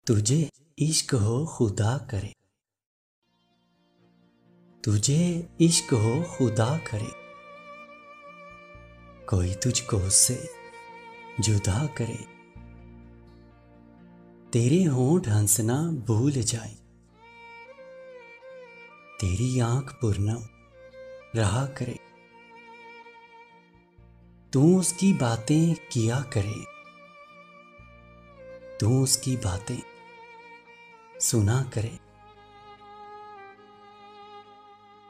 तुझे इश्क हो खुदा करे, तुझे इश्क हो खुदा करे, कोई तुझको उससे जुदा करे। तेरे होंठ हंसना भूल जाए, तेरी आंख पूर्णम रहा करे। तू उसकी बातें किया करे, तू उसकी बातें सुना करे।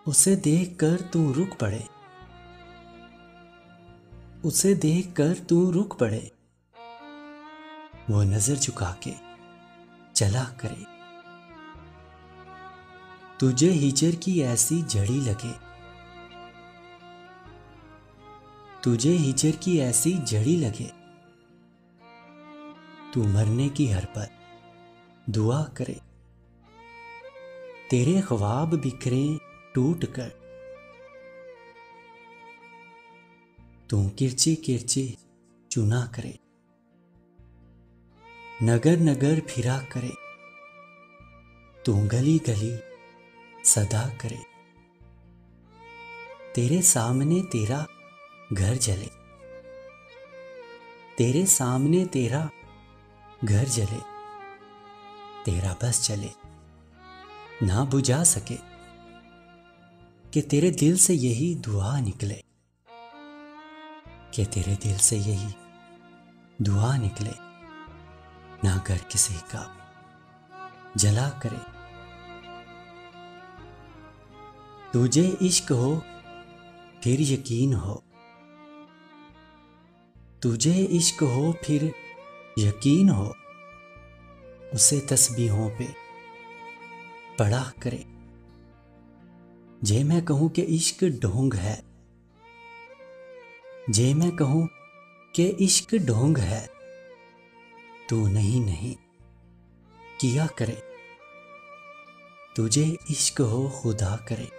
उसे देखकर तू रुक पड़े, उसे देखकर तू रुक पड़े। वो नजर झुका के चला करे। तुझे हिजर की ऐसी जड़ी लगे, तुझे हिजर की ऐसी जड़ी लगे। तू मरने की हर पल दुआ करे। तेरे ख्वाब बिखरे टूट कर, तू किरची किरची चुना करे। नगर नगर फिरा करे, तू गली गली सदा करे। तेरे सामने तेरा घर जले, तेरे सामने तेरा घर जले। तेरा बस चले ना बुझा सके कि तेरे दिल से यही दुआ निकले, कि तेरे दिल से यही दुआ निकले। ना घर किसी का जला करे। तुझे इश्क हो फिर यकीन हो, तुझे इश्क हो फिर यकीन हो। उसे तस्बीहों पे पढ़ा करे। जे मैं कहूं कि इश्क ढोंग है, जे मैं कहूं कि इश्क ढोंग है, तू नहीं नहीं किया करे। तुझे इश्क हो खुदा करे,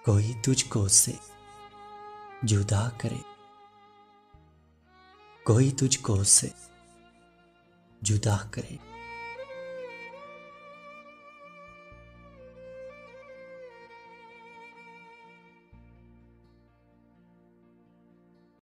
कोई तुझको उससे जुदा करे, कोई तुझको उससे जुदा करे।